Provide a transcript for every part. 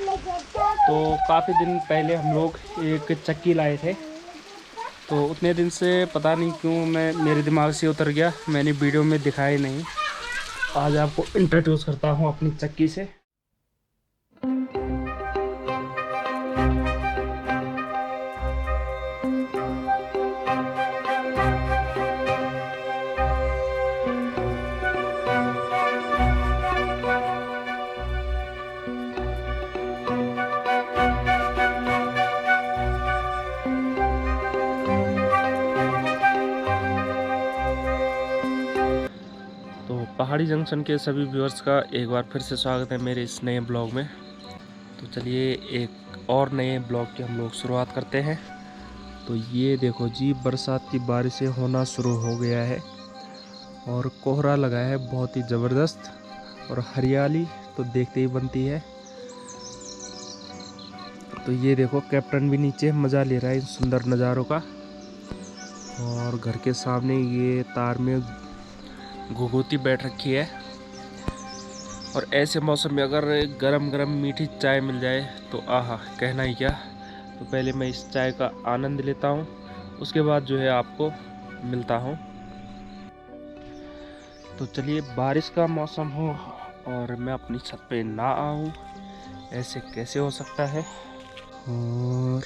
तो काफ़ी दिन पहले हम लोग एक चक्की लाए थे, तो उतने दिन से पता नहीं क्यों मेरे दिमाग से उतर गया, मैंने वीडियो में दिखाया नहीं। आज आपको इंट्रोड्यूस करता हूँ अपनी चक्की से। तो पहाड़ी जंक्शन के सभी व्यूअर्स का एक बार फिर से स्वागत है मेरे इस नए ब्लॉग में। तो चलिए एक और नए ब्लॉग की हम लोग शुरुआत करते हैं। तो ये देखो जी, बरसात की बारिशें होना शुरू हो गया है और कोहरा लगा है बहुत ही ज़बरदस्त, और हरियाली तो देखते ही बनती है। तो ये देखो कैप्टन भी नीचे मज़ा ले रहा है इन सुंदर नज़ारों का, और घर के सामने ये तार में घुघुती बैठ रखी है। और ऐसे मौसम में अगर गरम गरम मीठी चाय मिल जाए तो आहा, कहना ही क्या। तो पहले मैं इस चाय का आनंद लेता हूँ, उसके बाद जो है आपको मिलता हूँ। तो चलिए, बारिश का मौसम हो और मैं अपनी छत पे ना आऊँ, ऐसे कैसे हो सकता है। और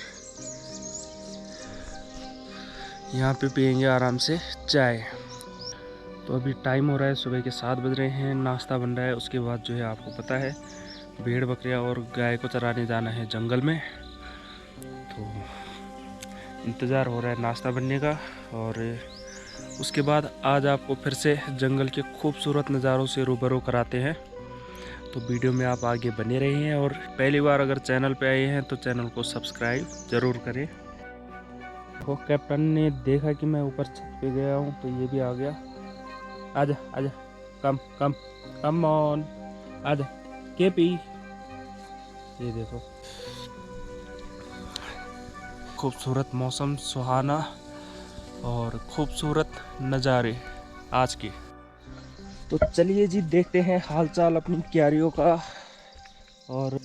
यहाँ पे पियेंगे आराम से चाय। तो अभी टाइम हो रहा है, सुबह के 7 बज रहे हैं, नाश्ता बन रहा है। उसके बाद जो है आपको पता है, भेड़ बकरियाँ और गाय को चराने जाना है जंगल में। तो इंतज़ार हो रहा है नाश्ता बनने का, और उसके बाद आज आपको फिर से जंगल के खूबसूरत नज़ारों से रूबरू कराते हैं। तो वीडियो में आप आगे बने रहे हैं, और पहली बार अगर चैनल पे आए हैं तो चैनल को सब्सक्राइब ज़रूर करें। तो कैप्टन ने देखा कि मैं ऊपर छत पे गया हूँ, तो ये भी आ गया। आजा आजा, कम कम कम ऑन, आजा केपी। ये देखो, खूबसूरत मौसम, सुहाना और खूबसूरत नज़ारे आज के। तो चलिए जी, देखते हैं हालचाल अपनी क्यारियों का। और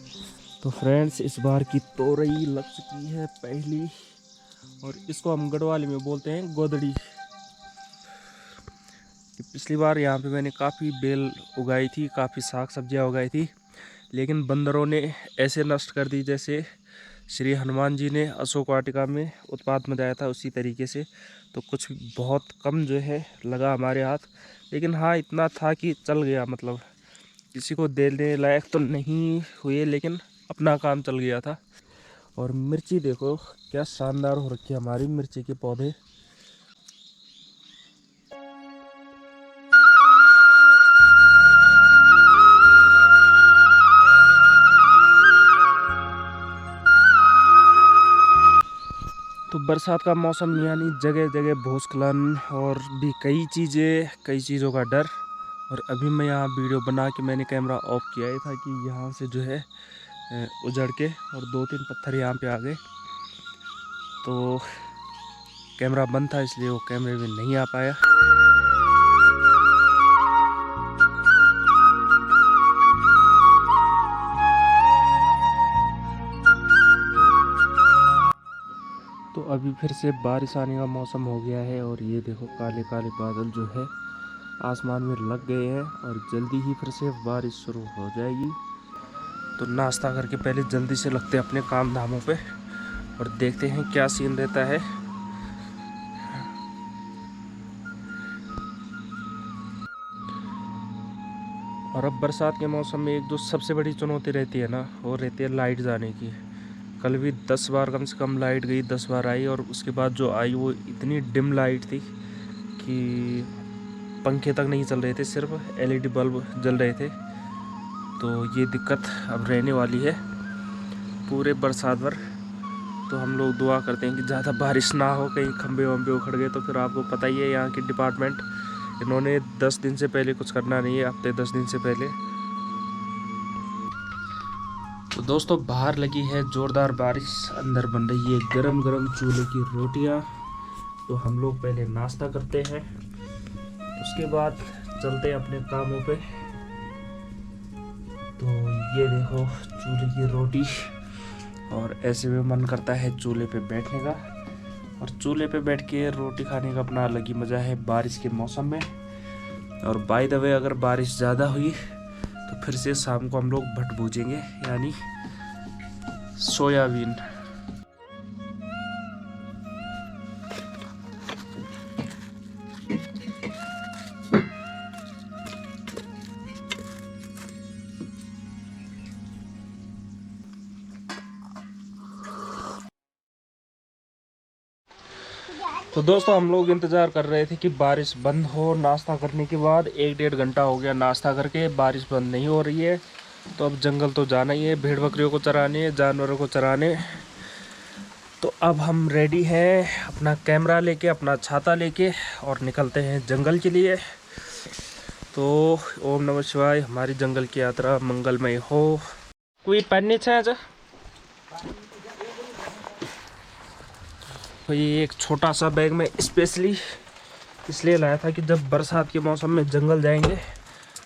तो फ्रेंड्स, इस बार की तोरई लग चुकी है पहली, और इसको हम गढ़वाली में बोलते हैं गोदड़ी। पिछली बार यहाँ पे मैंने काफ़ी बेल उगाई थी, काफ़ी साग सब्जियाँ उगाई थी, लेकिन बंदरों ने ऐसे नष्ट कर दी जैसे श्री हनुमान जी ने अशोक वाटिका में उत्पात मचाया था, उसी तरीके से। तो कुछ बहुत कम जो है लगा हमारे हाथ, लेकिन हाँ इतना था कि चल गया, मतलब किसी को देने लायक तो नहीं हुए, लेकिन अपना काम चल गया था। और मिर्ची देखो क्या शानदार हो रखी है हमारी मिर्ची के पौधे। तो बरसात का मौसम यानी जगह जगह भूस्खलन और भी कई चीज़ों का डर। और अभी मैं यहाँ वीडियो बना के मैंने कैमरा ऑफ किया है, था कि यहाँ से जो है उजड़ के और 2-3 पत्थर यहाँ पे आ गए, तो कैमरा बंद था, इसलिए वो कैमरे में नहीं आ पाया। तो अभी फिर से बारिश आने का मौसम हो गया है, और ये देखो काले काले बादल जो है आसमान में लग गए हैं, और जल्दी ही फिर से बारिश शुरू हो जाएगी। तो नाश्ता करके पहले जल्दी से लगते हैं अपने काम धामों पे, और देखते हैं क्या सीन रहता है। और अब बरसात के मौसम में एक जो सबसे बड़ी चुनौती रहती है ना, वो रहती है लाइट जाने की। कल भी 10 बार कम से कम लाइट गई, 10 बार आई, और उसके बाद जो आई वो इतनी डिम लाइट थी कि पंखे तक नहीं चल रहे थे, सिर्फ एलईडी बल्ब जल रहे थे। तो ये दिक्कत अब रहने वाली है पूरे बरसात भर। तो हम लोग दुआ करते हैं कि ज़्यादा बारिश ना हो, कहीं खंबे वंबे उखड़ गए तो फिर आपको पता ही है यहाँ की डिपार्टमेंट, इन्होंने 10 दिन से पहले कुछ करना नहीं है, हफ्ते 10 दिन से पहले। तो दोस्तों, बाहर लगी है ज़ोरदार बारिश, अंदर बन रही है गरम गरम चूल्हे की रोटियाँ। तो हम लोग पहले नाश्ता करते हैं, उसके बाद चलते हैं अपने कामों पे। तो ये देखो चूल्हे की रोटी, और ऐसे में मन करता है चूल्हे पे बैठने का। और चूल्हे पे बैठ के रोटी खाने का अपना अलग ही मज़ा है बारिश के मौसम में। और बाय द वे अगर बारिश ज़्यादा हुई तो फिर से शाम को हम लोग भट भूजेंगे, यानी सोयाबीन। तो दोस्तों हम लोग इंतज़ार कर रहे थे कि बारिश बंद हो। नाश्ता करने के बाद 1-1.5 घंटा हो गया नाश्ता करके, बारिश बंद नहीं हो रही है। तो अब जंगल तो जाना ही है, भेड़ बकरियों को चराने, जानवरों को चराने। तो अब हम रेडी हैं अपना कैमरा लेके, अपना छाता लेके, और निकलते हैं जंगल के लिए। तो ओम नमः शिवाय, हमारी जंगल की यात्रा मंगलमय हो। कोई पन्नी छे तो ये एक छोटा सा बैग में स्पेशली इसलिए लाया था कि जब बरसात के मौसम में जंगल जाएंगे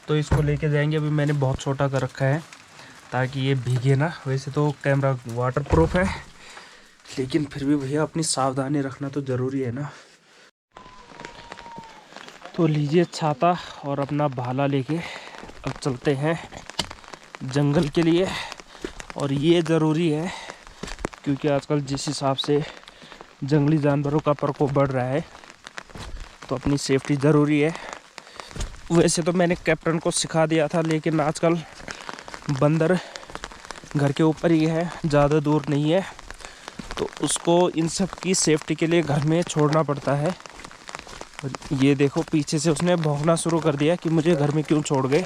तो इसको लेके जाएंगे। अभी मैंने बहुत छोटा कर रखा है ताकि ये भीगे ना। वैसे तो कैमरा वाटरप्रूफ है, लेकिन फिर भी भैया अपनी सावधानी रखना तो ज़रूरी है ना। तो लीजिए छाता और अपना भाला लेके अब चलते हैं जंगल के लिए। और ये ज़रूरी है क्योंकि आजकल जिस हिसाब से जंगली जानवरों का प्रकोप बढ़ रहा है तो अपनी सेफ्टी ज़रूरी है। वैसे तो मैंने कैप्टन को सिखा दिया था, लेकिन आजकल बंदर घर के ऊपर ही है, ज़्यादा दूर नहीं है, तो उसको इन सब की सेफ्टी के लिए घर में छोड़ना पड़ता है। और ये देखो पीछे से उसने भौंकना शुरू कर दिया कि मुझे घर में क्यों छोड़ गए।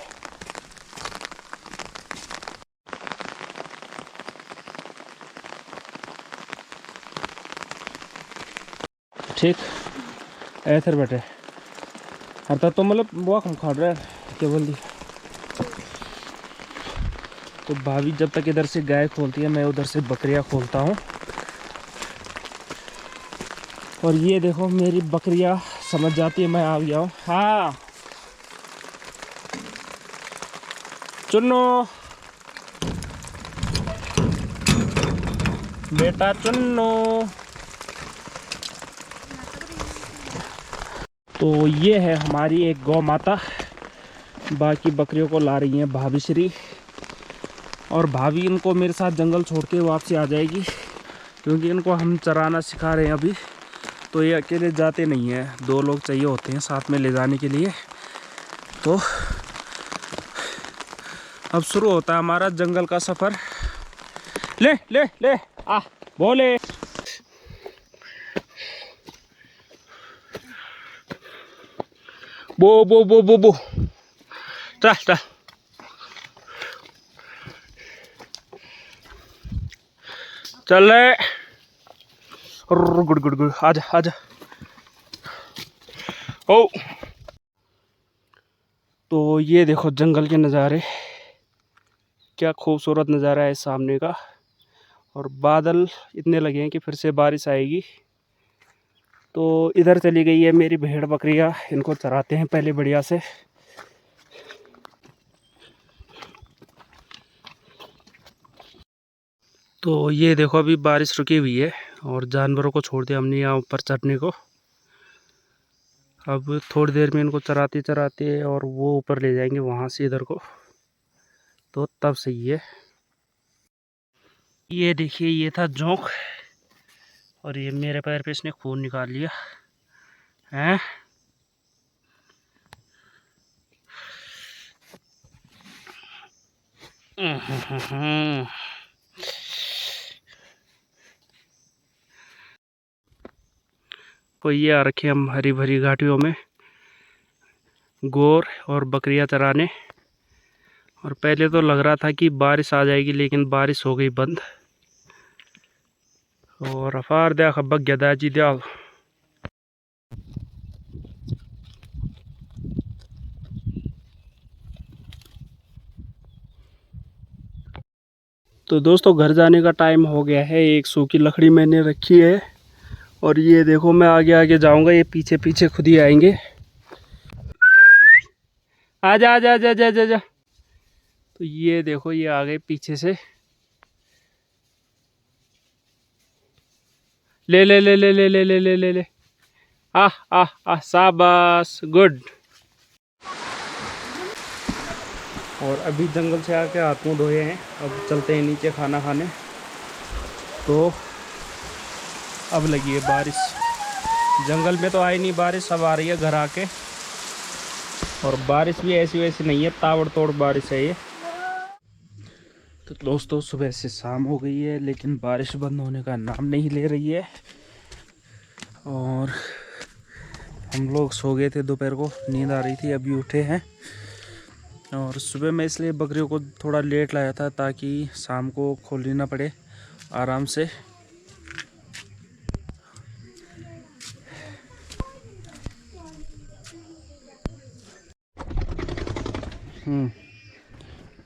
ठीक ऐसे बैठे हरता तो मतलब वो हम खा रहे क्या बोल दी। तो भाभी जब तक इधर से गाय खोलती है मैं उधर से बकरियां खोलता हूँ। और ये देखो मेरी बकरियां समझ जाती है मैं आ गया हूँ। हाँ चुन्नो बेटा चुन्नो। तो ये है हमारी एक गौ माता, बाकी बकरियों को ला रही हैं भाभी श्री। और भाभी इनको मेरे साथ जंगल छोड़ के वापसी आ जाएगी क्योंकि इनको हम चराना सिखा रहे हैं अभी। तो ये अकेले जाते नहीं हैं, 2 लोग चाहिए होते हैं साथ में ले जाने के लिए। तो अब शुरू होता है हमारा जंगल का सफ़र। ले ले ले आ बोले। बो बो बो बो बो चल चल। चल रहे गुड गुड गुड, आजा आजा। ओ तो ये देखो जंगल के नज़ारे, क्या खूबसूरत नज़ारा है सामने का। और बादल इतने लगे हैं कि फिर से बारिश आएगी। तो इधर चली गई है मेरी भेड़ बकरियां, इनको चराते हैं पहले बढ़िया से। तो ये देखो अभी बारिश रुकी हुई है और जानवरों को छोड़ दिया हमने यहाँ ऊपर चढ़ने को। अब थोड़ी देर में इनको चराते चराते और वो ऊपर ले जाएंगे वहाँ से इधर को, तो तब सही है। ये देखिए ये था जोंक, और ये मेरे पैर पे इसने खून निकाल लिया है। तो ये आ रखे हम हरी भरी घाटियों में गोर और बकरियां चराने। और पहले तो लग रहा था कि बारिश आ जाएगी, लेकिन बारिश हो गई बंद। और अफार दया खबक गदाजी दया। तो दोस्तों घर जाने का टाइम हो गया है। एक सूखी लकड़ी मैंने रखी है और ये देखो मैं आगे आगे जाऊंगा, ये पीछे पीछे खुद ही आएंगे। आजा आजा आजा आजा आजा। तो ये देखो, ये आ गए पीछे से। ले ले ले ले ले ले ले ले ले ले। आह आह आह, शाबाश, गुड। और अभी जंगल से आके हाथ मुँह धोए हैं, अब चलते हैं नीचे खाना खाने। तो अब लगी है बारिश। जंगल में तो आई नहीं बारिश, अब आ रही है घर आके। और बारिश भी ऐसी वैसी नहीं है, ताबड़तोड़ बारिश है ये। तो दोस्तों, सुबह से शाम हो गई है लेकिन बारिश बंद होने का नाम नहीं ले रही है। और हम लोग सो गए थे, दोपहर को नींद आ रही थी, अभी उठे हैं। और सुबह मैं इसलिए बकरियों को थोड़ा लेट लाया था ताकि शाम को खोलनी ना पड़े आराम से।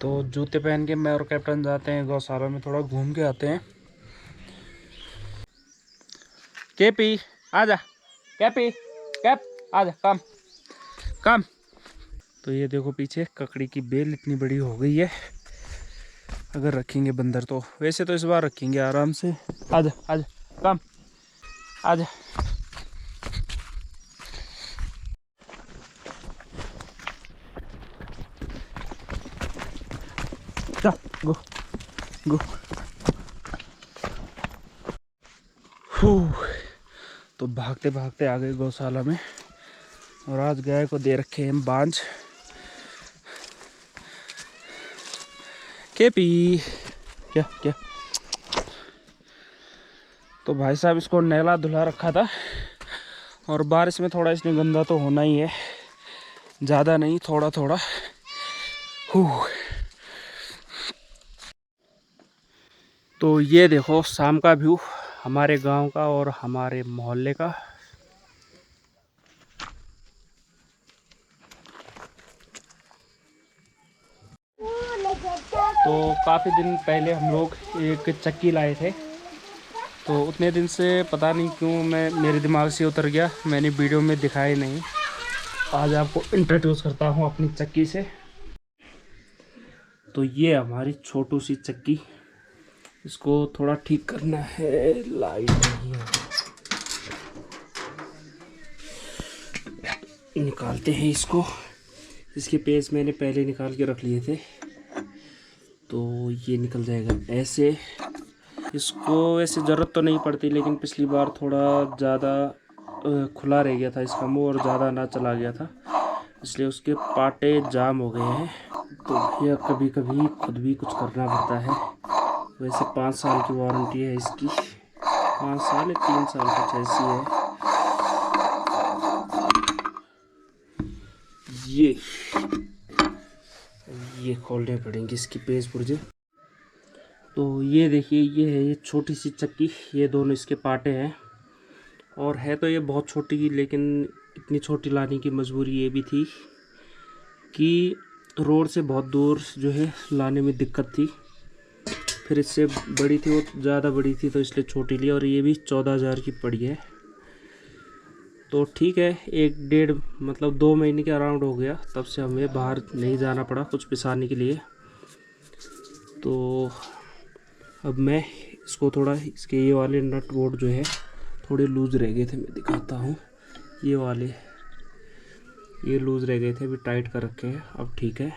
तो जूते पहन के मैं और कैप्टन जाते हैं गौशाला में, थोड़ा घूम के आते हैं। केपी आजा, कैपी कैप आजा, कम कम। तो ये देखो पीछे ककड़ी की बेल इतनी बड़ी हो गई है। अगर रखेंगे बंदर तो, वैसे तो इस बार रखेंगे आराम से। आजा आजा, कम आजा। जा, गो गो। तो भागते भागते आ गए गौशाला में। और आज गाय को दे रखे हैं बांझ। केपी क्या क्या। तो भाई साहब इसको नहला धुला रखा था, और बारिश में थोड़ा इसमें गंदा तो होना ही है, ज़्यादा नहीं, थोड़ा थोड़ा। तो ये देखो शाम का व्यू हमारे गांव का और हमारे मोहल्ले का। तो काफ़ी दिन पहले हम लोग एक चक्की लाए थे, तो उतने दिन से पता नहीं क्यों मेरे दिमाग से उतर गया, मैंने वीडियो में दिखाया नहीं। आज आपको इंट्रोड्यूस करता हूँ अपनी चक्की से। तो ये हमारी छोटू सी चक्की, इसको थोड़ा ठीक करना है, लाइट नहीं है। निकालते हैं इसको। इसके पेच मैंने पहले निकाल के रख लिए थे, तो ये निकल जाएगा ऐसे। इसको वैसे ज़रूरत तो नहीं पड़ती, लेकिन पिछली बार थोड़ा ज़्यादा खुला रह गया था इसका मुँह, और ज़्यादा ना चला गया था, इसलिए उसके पाटे जाम हो गए हैं। तो भैया कभी कभी खुद भी कुछ करना पड़ता है। वैसे 5 साल की वारंटी है इसकी, 5 साल या 3 साल कुछ ऐसी है। ये खोलने पड़ेंगे इसकी पेज पुर्जे। तो ये देखिए, ये है ये छोटी सी चक्की, ये दोनों इसके पाटे हैं। और है तो ये बहुत छोटी, लेकिन इतनी छोटी लाने की मजबूरी ये भी थी कि रोड से बहुत दूर जो है लाने में दिक्कत थी। फिर इससे बड़ी थी, वो ज़्यादा बड़ी थी, तो इसलिए छोटी ली। और ये भी 14,000 की पड़ी है। तो ठीक है, 1 डेढ़ मतलब 2 महीने के अराउंड हो गया, तब से हमें बाहर नहीं जाना पड़ा कुछ पिसाने के लिए। तो अब मैं इसको थोड़ा, इसके ये वाले नट बोल्ट जो है थोड़े लूज़ रह गए थे, मैं दिखाता हूँ। ये वाले ये लूज़ रह गए थे, अभी टाइट कर रखे हैं, अब ठीक है।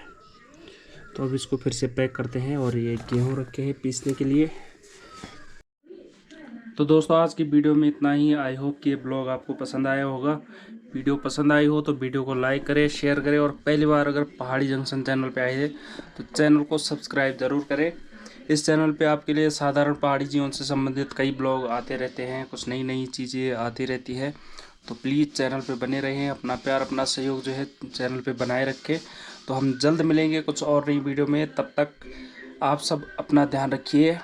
तो अब इसको फिर से पैक करते हैं। और ये गेहूँ रखे हैं पीसने के लिए। तो दोस्तों, आज की वीडियो में इतना ही। आई होप कि ये ब्लॉग आपको पसंद आया होगा। वीडियो पसंद आई हो तो वीडियो को लाइक करें, शेयर करें, और पहली बार अगर पहाड़ी जंक्शन चैनल पे आए हैं तो चैनल को सब्सक्राइब ज़रूर करें। इस चैनल पे आपके लिए साधारण पहाड़ी जीवन से संबंधित कई ब्लॉग आते रहते हैं, कुछ नई नई चीज़ें आती रहती है। तो प्लीज़ चैनल पे बने रहें, अपना प्यार अपना सहयोग जो है चैनल पे बनाए रखें। तो हम जल्द मिलेंगे कुछ और नई वीडियो में, तब तक आप सब अपना ध्यान रखिए।